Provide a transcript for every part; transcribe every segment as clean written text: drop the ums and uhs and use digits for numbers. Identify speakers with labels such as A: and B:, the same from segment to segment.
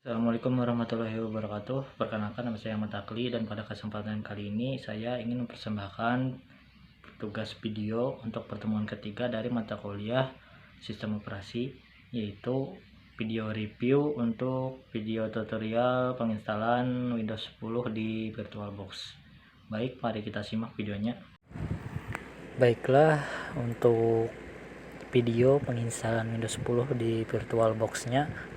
A: Assalamualaikum warahmatullahi wabarakatuh. Perkenalkan, nama saya Ahmad Takli, dan pada kesempatan kali ini saya ingin mempersembahkan tugas video untuk pertemuan ketiga dari mata kuliah Sistem Operasi, yaitu video review untuk video tutorial penginstalan Windows 10 di VirtualBox. Baik, mari kita simak videonya. Baiklah, untuk video penginstalan Windows 10 di VirtualBox-nya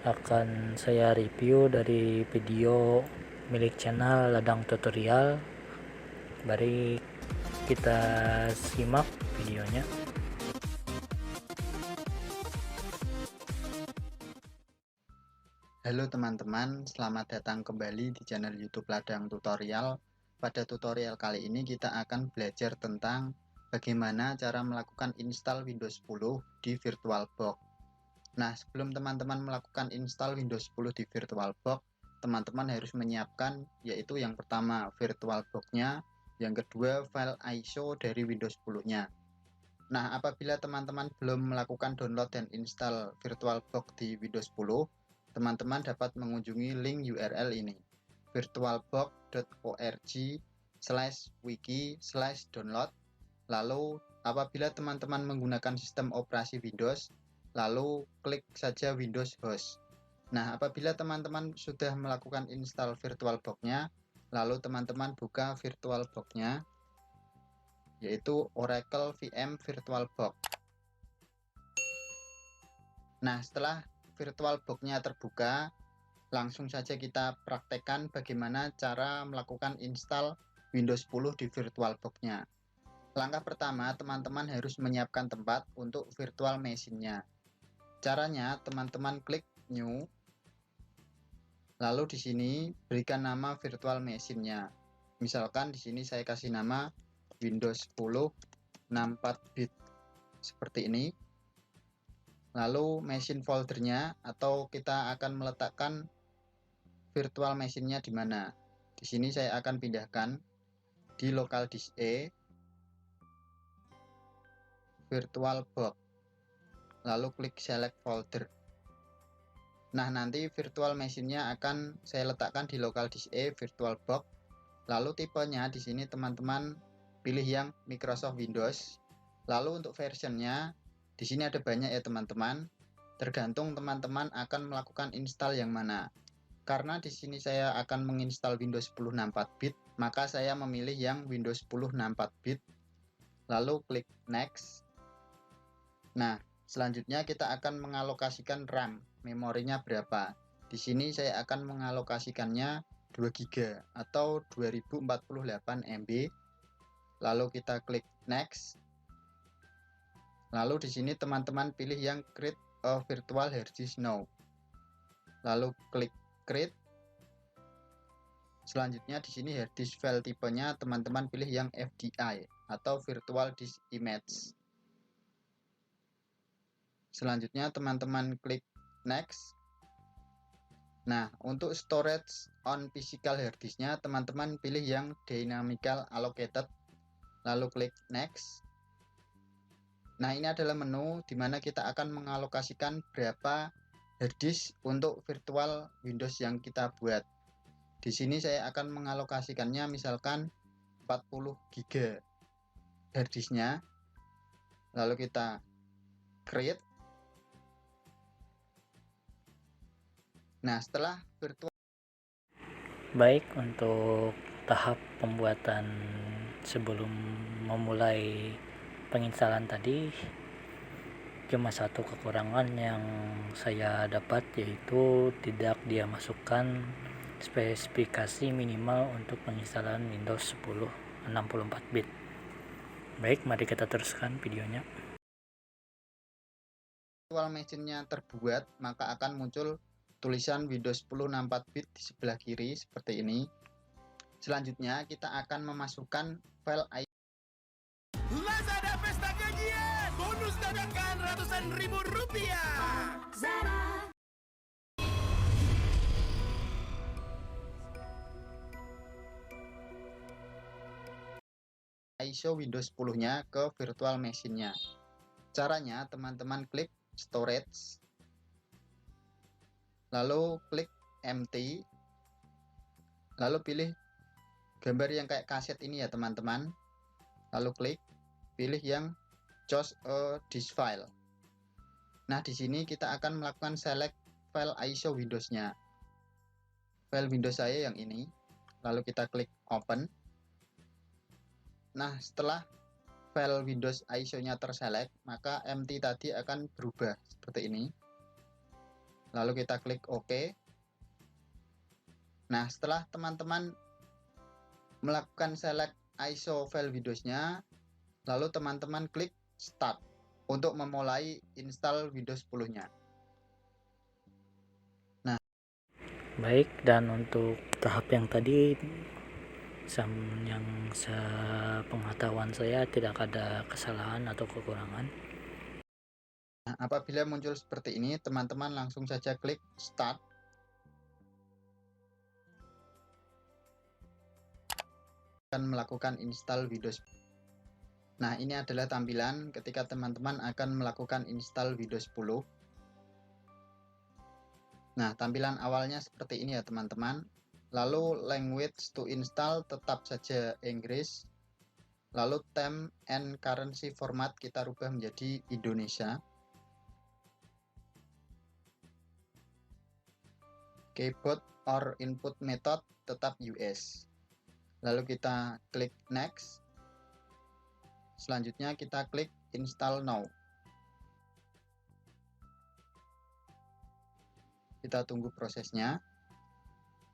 A: akan saya review dari video milik channel Ladang Tutorial. Mari kita simak videonya.
B: Halo teman-teman, selamat datang kembali di channel YouTube Ladang Tutorial. Pada tutorial kali ini kita akan belajar tentang bagaimana cara melakukan install Windows 10 di VirtualBox. Nah, sebelum teman-teman melakukan install Windows 10 di VirtualBox, teman-teman harus menyiapkan, yaitu yang pertama VirtualBox-nya, yang kedua file ISO dari Windows 10-nya. Nah, apabila teman-teman belum melakukan download dan install VirtualBox di Windows 10, teman-teman dapat mengunjungi link URL ini, virtualbox.org/wiki/download. Lalu apabila teman-teman menggunakan sistem operasi Windows, lalu klik saja Windows Host. Nah, apabila teman-teman sudah melakukan install VirtualBox-nya, lalu teman-teman buka VirtualBox-nya, yaitu Oracle VM VirtualBox. Nah, setelah VirtualBox-nya terbuka, langsung saja kita praktekkan bagaimana cara melakukan install Windows 10 di VirtualBox-nya. Langkah pertama, teman-teman harus menyiapkan tempat untuk virtual machine-nya. Caranya, teman-teman klik New, lalu di sini berikan nama virtual machine-nya. Misalkan di sini saya kasih nama Windows 10 64-bit seperti ini. Lalu machine foldernya, atau kita akan meletakkan virtual machine-nya di mana. Di sini saya akan pindahkan di local disk E, VirtualBox. Lalu klik select folder. Nah, nanti virtual machine-nya akan saya letakkan di local disk E, VirtualBox. Lalu tipenya di sini teman-teman pilih yang Microsoft Windows. Lalu untuk versionnya di sini ada banyak ya teman-teman. Tergantung teman-teman akan melakukan install yang mana. Karena di sini saya akan menginstal Windows 10 64-bit, maka saya memilih yang Windows 10 64-bit. Lalu klik next. Nah, selanjutnya kita akan mengalokasikan RAM, memorinya berapa. Di sini saya akan mengalokasikannya 2 GB atau 2048 MB. Lalu kita klik next. Lalu di sini teman-teman pilih yang create a virtual hard disk now. Lalu klik create. Selanjutnya di sini hard disk file tipenya teman-teman pilih yang FDI atau virtual disk image. Selanjutnya teman-teman klik next. Nah, untuk storage on physical hard disknya teman-teman pilih yang dynamical allocated. Lalu klik next. Nah, ini adalah menu di mana kita akan mengalokasikan berapa hard disk untuk virtual Windows yang kita buat. Di sini saya akan mengalokasikannya misalkan 40 GB hard disknya. Lalu kita create. Nah, setelah virtual.
A: Baik, untuk tahap pembuatan sebelum memulai penginstalan tadi, cuma satu kekurangan yang saya dapat, yaitu tidak dia masukkan spesifikasi minimal untuk penginstalan Windows 10 64-bit. Baik, mari kita teruskan videonya.
B: Virtual machine-nya terbuat, maka akan muncul tulisan Windows 10 64-bit di sebelah kiri seperti ini. Selanjutnya kita akan memasukkan file
C: Lazada Pesta Gajian, bonus dadakan ratusan ribu rupiah.
B: ISO Windows 10-nya ke virtual machine-nya. Caranya teman-teman klik storage. lalu klik empty, lalu pilih gambar yang kayak kaset ini ya teman-teman, lalu klik pilih yang choose a disk file. Nah, di sini kita akan melakukan select file ISO Windows-nya. File Windows saya yang ini, lalu kita klik open. Nah, setelah file Windows ISO-nya terselect, maka empty tadi akan berubah seperti ini. Lalu kita klik OK. Nah, setelah teman-teman melakukan select ISO file Windows-nya, lalu teman-teman klik Start untuk memulai install Windows 10-nya.
A: Baik, dan untuk tahap yang tadi yang sepengetahuan saya tidak ada kesalahan atau kekurangan.
B: Nah, apabila muncul seperti ini, teman-teman langsung saja klik Start. Akan melakukan install Windows. Nah, ini adalah tampilan ketika teman-teman akan melakukan install Windows 10. Nah, tampilan awalnya seperti ini ya teman-teman. Lalu language to install tetap saja Inggris. Lalu time and currency format kita rubah menjadi Indonesia. Keyboard or input method tetap US. Lalu kita klik next. Selanjutnya kita klik install now. Kita tunggu prosesnya.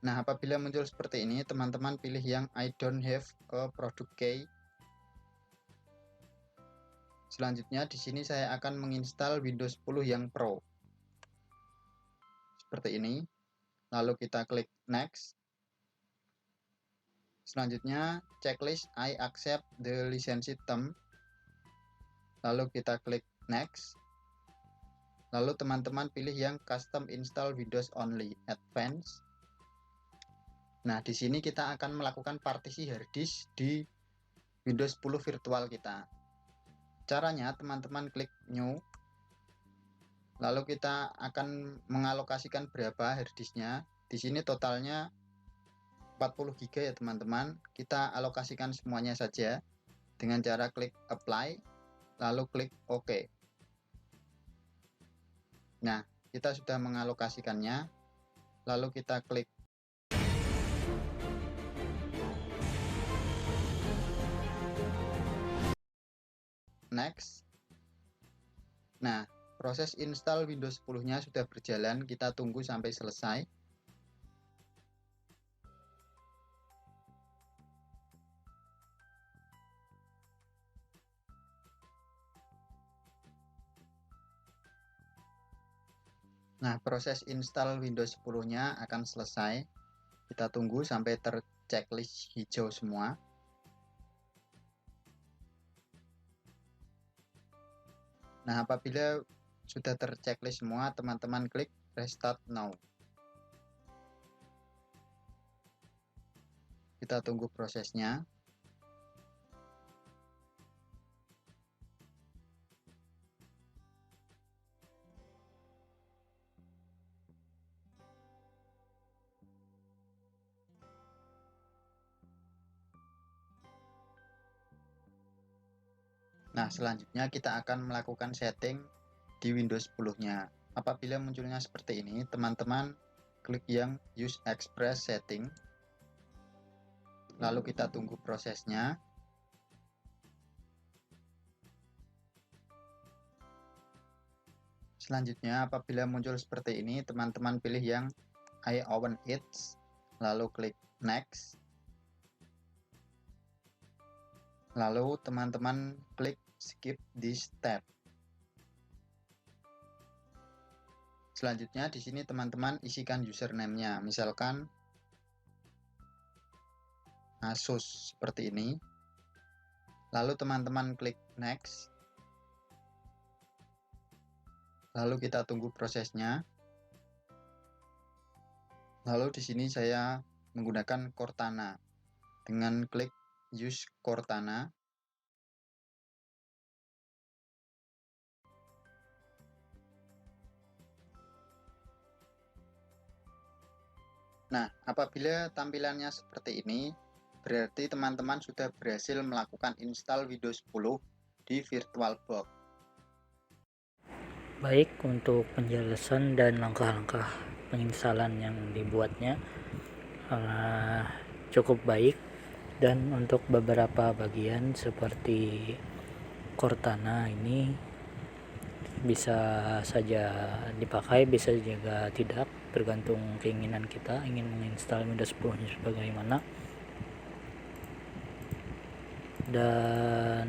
B: Nah, apabila muncul seperti ini, teman-teman pilih yang I don't have a product key. Selanjutnya di sini saya akan menginstal Windows 10 yang Pro. Seperti ini. Lalu kita klik next. Selanjutnya checklist I accept the license term. Lalu kita klik next. Lalu teman-teman pilih yang custom install Windows only advance. Nah, di sini kita akan melakukan partisi hard disk di Windows 10 virtual kita. Caranya teman-teman klik new. Lalu kita akan mengalokasikan berapa hard disknya. Di sini totalnya 40 GB ya teman-teman. Kita alokasikan semuanya saja dengan cara klik apply, lalu klik OK. Nah, kita sudah mengalokasikannya. Lalu kita klik next. Nah, proses install Windows 10-nya sudah berjalan. Kita tunggu sampai selesai. Nah, proses install Windows 10-nya akan selesai. Kita tunggu sampai terchecklist hijau semua. Nah, apabila sudah terchecklist semua, teman-teman klik restart now. Kita tunggu prosesnya. Nah, selanjutnya kita akan melakukan setting di Windows 10-nya. Apabila munculnya seperti ini, teman-teman klik yang Use Express Setting. Lalu kita tunggu prosesnya. Selanjutnya, apabila muncul seperti ini, teman-teman pilih yang I own it, lalu klik Next. Lalu teman-teman klik Skip this step. Selanjutnya di sini teman-teman isikan username-nya, misalkan Asus seperti ini. Lalu teman-teman klik Next. Lalu kita tunggu prosesnya. Lalu di sini saya menggunakan Cortana dengan klik Use Cortana. Nah, apabila tampilannya seperti ini, berarti teman-teman sudah berhasil melakukan install Windows 10 di VirtualBox.
A: Baik, untuk penjelasan dan langkah-langkah penginstalan yang dibuatnya cukup baik, dan untuk beberapa bagian seperti Cortana ini bisa saja dipakai, bisa juga tidak, tergantung keinginan kita ingin menginstal Windows 10 nya sebagaimana. Dan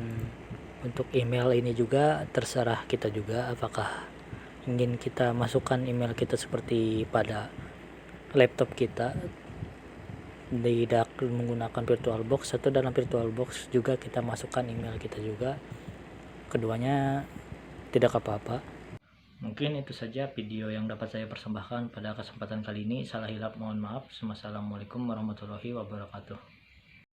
A: untuk email ini juga terserah kita juga, apakah ingin kita masukkan email kita seperti pada laptop kita tidak menggunakan VirtualBox, atau dalam VirtualBox juga kita masukkan email kita juga. Keduanya tidak apa-apa. Mungkin itu saja video yang dapat saya persembahkan pada kesempatan kali ini. Salah hilap mohon maaf. Wassalamualaikum warahmatullahi wabarakatuh.